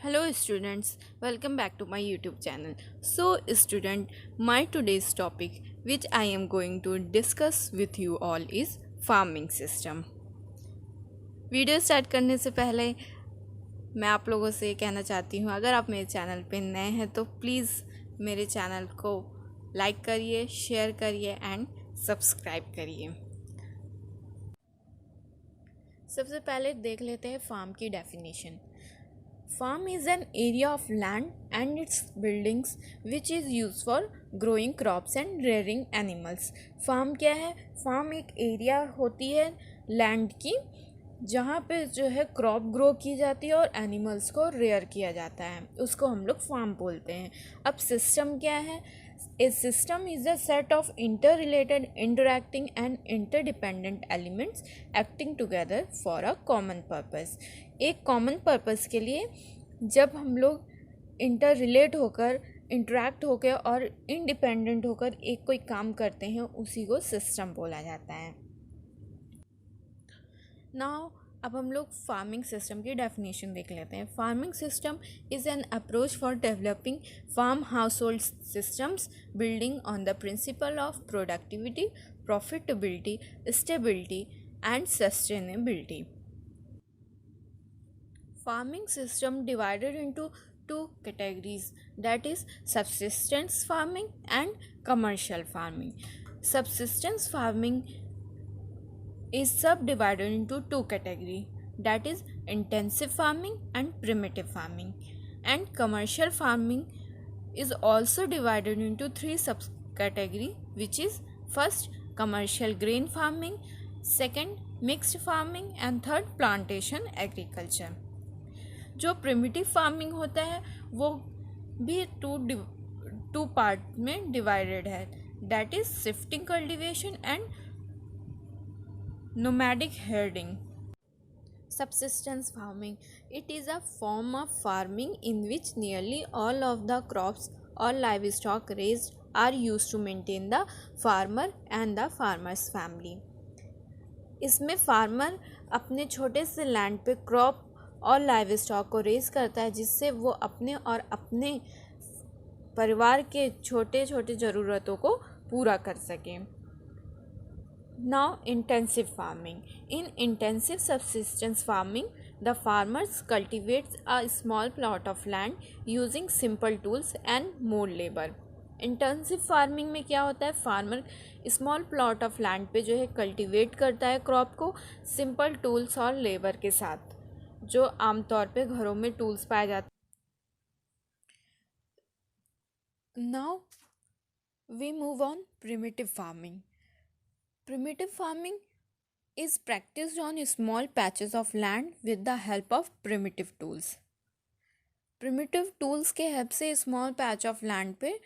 Hello students, welcome back to my YouTube channel. So student, my today's topic which I am going to discuss with you all is farming system. Video start करने से पहले मैं आप लोगों से कहना चाहती हूँ, अगर आप मेरे चैनल पे नए हैं तो प्लीज़ मेरे चैनल को लाइक करिए, शेयर करिए एंड सब्सक्राइब करिए। सबसे पहले देख लेते हैं फार्म की definition. Farm is an area of land and its buildings which is used for growing crops and rearing animals. Farm क्या है? फार्म एक एरिया होती है लैंड की जहाँ पे जो है क्रॉप ग्रो की जाती है और एनिमल्स को रेयर किया जाता है, उसको हम लोग फार्म बोलते हैं। अब सिस्टम क्या है? A system is a set of interrelated, interacting and interdependent elements acting together for a common purpose. एक कॉमन पर्पस के लिए जब हम लोग इंटर रिलेट होकर, इंटरेक्ट होकर और इंडिपेंडेंट होकर एक कोई काम करते हैं, उसी को सिस्टम बोला जाता है। नाउ अब हम लोग फार्मिंग सिस्टम की डेफिनेशन देख लेते हैं। Farming system is an approach for developing farm household systems building on the principle of productivity, profitability, stability and sustainability. Farming system divided into two categories, that is subsistence farming and commercial farming. Subsistence farming is subdivided into two categories, that is intensive farming and primitive farming. And commercial farming is also divided into three subcategories, which is first commercial grain farming, second mixed farming and third plantation agriculture. जो primitive farming होता है वो भी two part में divided है, that is shifting cultivation and nomadic herding. Subsistence farming, it is a form of farming in which nearly all of the crops or livestock raised are used to maintain the farmer and the farmer's family. इसमें farmer अपने छोटे से land पे crop और live stock को raise करता है, जिससे वो अपने और अपने परिवार के छोटे छोटे ज़रूरतों को पूरा कर सकें। Now intensive farming. In intensive subsistence farming the farmers cultivates a small plot of land using simple tools and more labour. Intensive farming में क्या होता है? Farmer small plot of land पे जो है कल्टिवेट करता है क्रॉप को सिंपल टूल्स और लेबर के साथ, जो आमतौर पे घरों में टूल्स पाए जाते हैं। Now we move on primitive farming. Primitive farming is practised on small patches of land with the help of primitive tools. Primitive tools के हेल्प से स्मॉल पैच ऑफ लैंड पे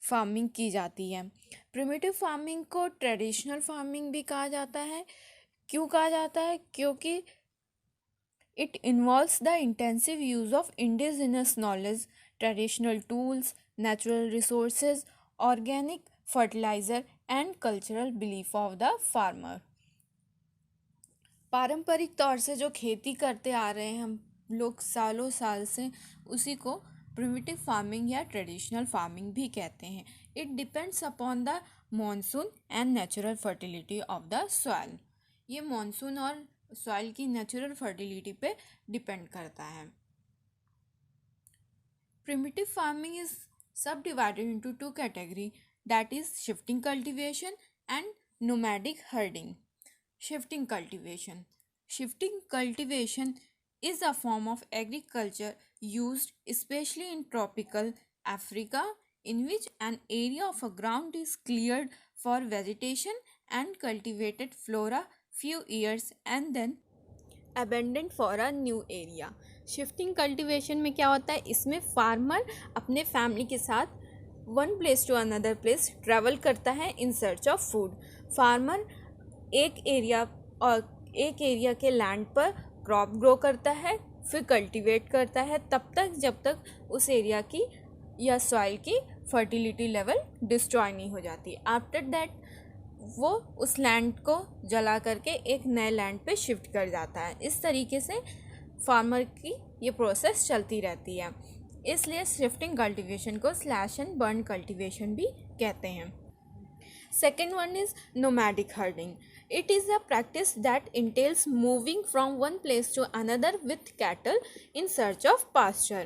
फार्मिंग की जाती है। प्रिमिटिव फार्मिंग को traditional farming भी कहा जाता है। क्यों कहा जाता है? क्योंकि it involves the intensive use of indigenous knowledge, traditional tools, natural resources, organic fertilizer and cultural belief of the farmer. पारंपरिक तौर से जो खेती करते आ रहे हैं हम लोग सालों साल से, उसी को प्रिमिटिव फार्मिंग या ट्रेडिशनल फार्मिंग भी कहते हैं। It depends upon the monsoon and natural fertility of the soil. ये मॉनसून और सॉइल की नेचुरल फर्टिलिटी पे डिपेंड करता है। प्रिमिटिव फार्मिंग इज सब divided into two category, that is shifting cultivation and nomadic herding. Shifting cultivation. Shifting cultivation is a form of agriculture used especially in tropical Africa, in which an area of a ground is cleared for vegetation and cultivated flora few years and then abandoned for a new area. Shifting cultivation में क्या होता है? इसमें farmer अपने family के साथ one place to another place travel करता है in search of food. Farmer एक एरिया के लैंड पर क्रॉप ग्रो करता है, फिर कल्टीवेट करता है तब तक जब तक उस एरिया की या सॉइल की फर्टिलिटी लेवल डिस्ट्रॉय नहीं हो जाती। आफ्टर दैट वो उस लैंड को जला करके एक नए लैंड पे शिफ्ट कर जाता है। इस तरीके से फार्मर की ये प्रोसेस चलती रहती है, इसलिए शिफ्टिंग कल्टीवेशन को स्लैश एंड बर्न कल्टीवेशन भी कहते हैं। Second one is nomadic herding. It is a practice that entails moving from one place to another with cattle in search of pasture.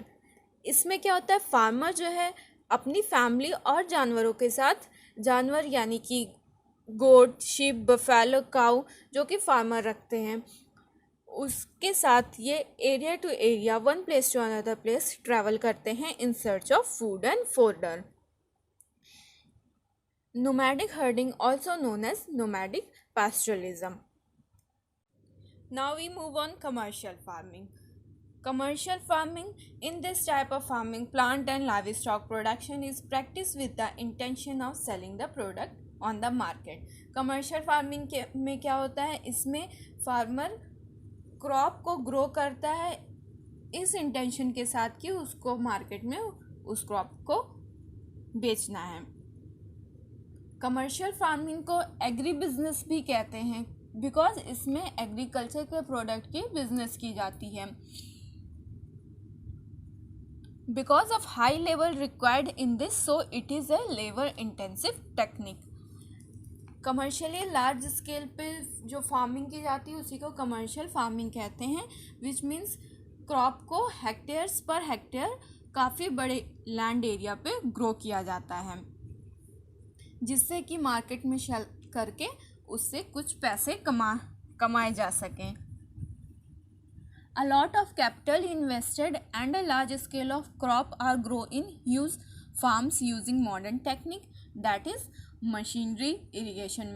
इसमें क्या होता है, फार्मर जो है अपनी फैमिली और जानवरों के साथ, जानवर यानी कि गोट, शीप, बफेलो, काऊ जो कि फार्मर रखते हैं, उसके साथ ये area to area, one place to another place travel करते हैं in search of food and fodder. Nomadic herding, also known as nomadic pastoralism. Now we move on commercial farming. Commercial farming, in this type of farming, plant and livestock production is practiced with the intention of selling the product on the market. Commercial farming के में क्या होता है, इसमें farmer crop को grow करता है इस इंटेंशन के साथ कि उसको मार्केट में उस क्रॉप को बेचना है. कमर्शियल फार्मिंग को एग्री बिजनेस भी कहते हैं बिकॉज इसमें एग्रीकल्चर के प्रोडक्ट की बिजनेस की जाती है. Because of high level required in this, so it is a labour intensive technique. Commercially large scale पे जो फार्मिंग की जाती है उसी को कमर्शियल फार्मिंग कहते हैं, विच मीन्स क्रॉप को हेक्टेयर्स पर हेक्टेयर काफ़ी बड़े लैंड एरिया पे ग्रो किया जाता है, जिससे कि मार्केट में सेल करके उससे कुछ पैसे कमाए जा सकें. A lot of capital invested and a large scale of crop are grown in huge farms using modern technique, that is machinery, irrigation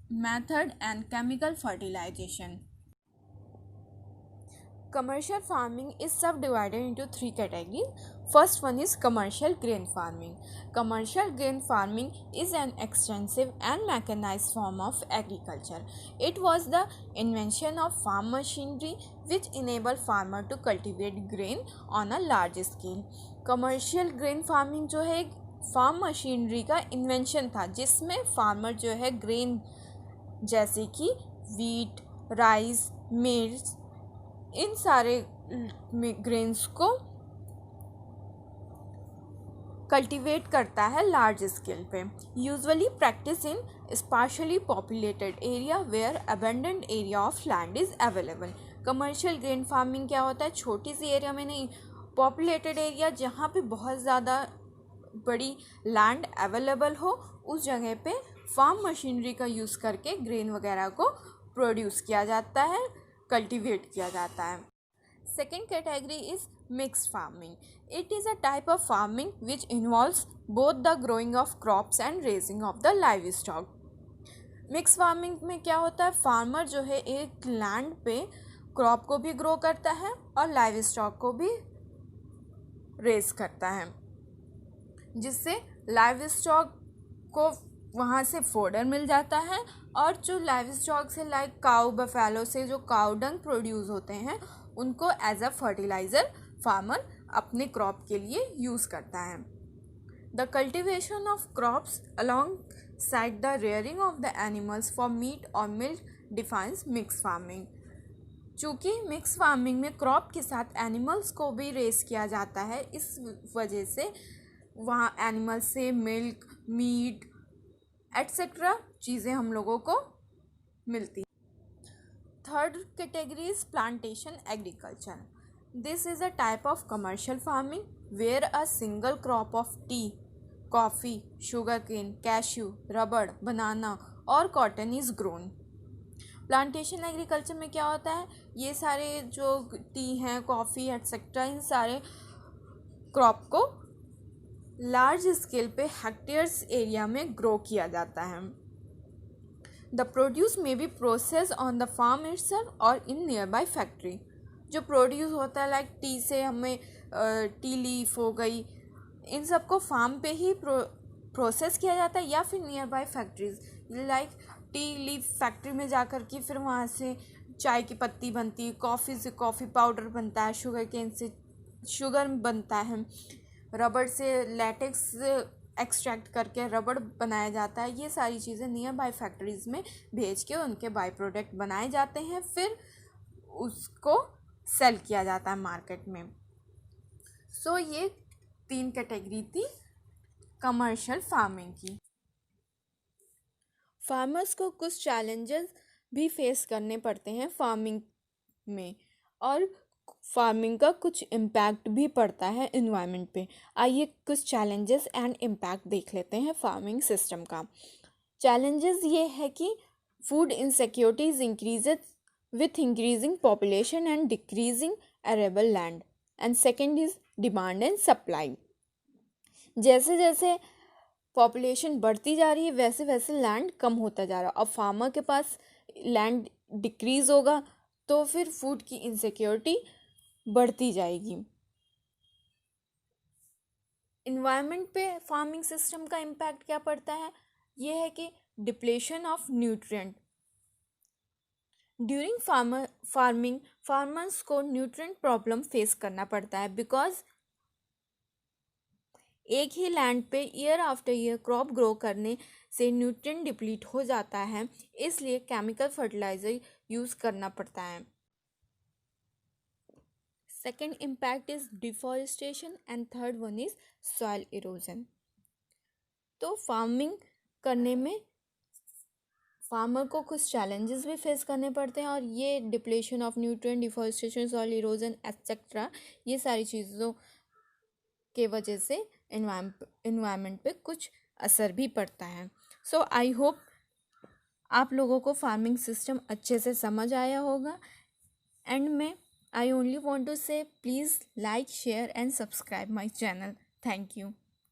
method and chemical fertilization. Commercial farming is subdivided into three categories. First one is commercial grain farming. Commercial grain farming is an extensive and mechanized form of agriculture. It was the invention of farm machinery which enabled farmer to cultivate grain on a large scale. Commercial grain farming जो है farm machinery का invention था, जिसमें farmer जो है grain जैसे कि wheat, rice, मिर्च, इन सारे ग्रेन्स को कल्टीवेट करता है लार्ज स्केल पे. Usually practice in sparsely populated area where abundant area of land is available. Commercial grain farming क्या होता है, छोटी सी एरिया में नहीं, पॉपुलेटेड एरिया जहाँ पे बहुत ज़्यादा बड़ी लैंड अवेलेबल हो, उस जगह पे फार्म मशीनरी का यूज़ करके ग्रेन वगैरह को प्रोड्यूस किया जाता है, कल्टीवेट किया जाता है. Second category is mixed farming. It is a type of farming which involves both the growing of crops and raising of the live stock. Mix farming में क्या होता है, फार्मर जो है एक लैंड पे क्रॉप को भी ग्रो करता है और लाइव स्टॉक को भी रेज करता है, जिससे लाइव स्टॉक को वहाँ से फोडर मिल जाता है और जो लाइव स्टॉक से लाइक काऊ, बफेलो से जो काऊ डंग प्रोड्यूस होते हैं उनको एज अ फर्टिलाइज़र फार्मर अपने क्रॉप के लिए यूज़ करता है. The cultivation of crops along side the rearing of the animals for meet और मिल्क डिफाइंस मिक्स फार्मिंग. चूँकि मिक्स फार्मिंग में क्रॉप के साथ एनिमल्स को भी रेस किया जाता है, इस वजह से वहाँ एनिमल से मिल्क, मीट एट्सेट्रा चीज़ें हम लोगों को मिलती. Third category is plantation agriculture. This is a type of commercial farming where a single crop of tea, coffee, sugarcane, cashew, rubber, banana और cotton is grown. Plantation agriculture में क्या होता है, ये सारे जो टी हैं, कॉफ़ी एट्सेट्रा, इन सारे क्रॉप को लार्ज स्केल पे हेक्टेयर्स एरिया में ग्रो किया जाता है. The produce may be process on the farm itself और इन नियर बाई फैक्ट्री. जो प्रोड्यूस होता है लाइक टी से हमें टी लीफ हो गई, इन सबको फार्म पे ही प्रोसेस किया जाता है या फिर near by factories, like T leaf factory में जाकर के फिर वहाँ से चाय की पत्ती बनती है, कॉफ़ी से कॉफ़ी पाउडर बनता है, शुगर केन से शुगर बनता है, रबड़ से लैटेक्स एक्सट्रैक्ट करके रबड़ बनाया जाता है. ये सारी चीज़ें नियर बाई फैक्ट्रीज़ में भेज के उनके बाई प्रोडक्ट बनाए जाते हैं, फिर उसको सेल किया जाता है मार्केट में। सो ये 3 कैटेगरी थी कमर्शियल फार्मिंग की। फार्मर्स को कुछ चैलेंजेस भी फेस करने पड़ते हैं फार्मिंग में, और फार्मिंग का कुछ इम्पैक्ट भी पड़ता है इन्वायरमेंट पे। आइए कुछ चैलेंजेस एंड इम्पैक्ट देख लेते हैं फार्मिंग सिस्टम का। चैलेंजेस ये है कि food insecurities increases with increasing population and decreasing arable land, and second is demand and supply। जैसे जैसे पॉपुलेशन बढ़ती जा रही है वैसे वैसे लैंड कम होता जा रहा है। अब फार्मर के पास लैंड डिक्रीज होगा तो फिर फूड की इनसिक्योरिटी बढ़ती जाएगी। इन्वायरमेंट पे फार्मिंग सिस्टम का इम्पैक्ट क्या पड़ता है, ये है कि depletion of nutrient. During farming farmers को न्यूट्रिएंट प्रॉब्लम फेस करना पड़ता है, बिकॉज एक ही लैंड पे year after year crop grow करने से न्यूट्रिएंट डिप्लीट हो जाता है, इसलिए केमिकल फर्टिलाइजर यूज़ करना पड़ता है। Second impact is deforestation and third one is soil erosion. तो फार्मिंग करने में फार्मर को कुछ चैलेंजेस भी फेस करने पड़ते हैं, और ये depletion of nutrient, deforestation, soil erosion etcetera, ये सारी चीज़ों के वजह से इन्वायरमेंट पे कुछ असर भी पड़ता है। सो आई होप आप लोगों को फार्मिंग सिस्टम अच्छे से समझ आया होगा। एंड में आई ओनली वांट टू से please like, share and subscribe my channel. Thank you.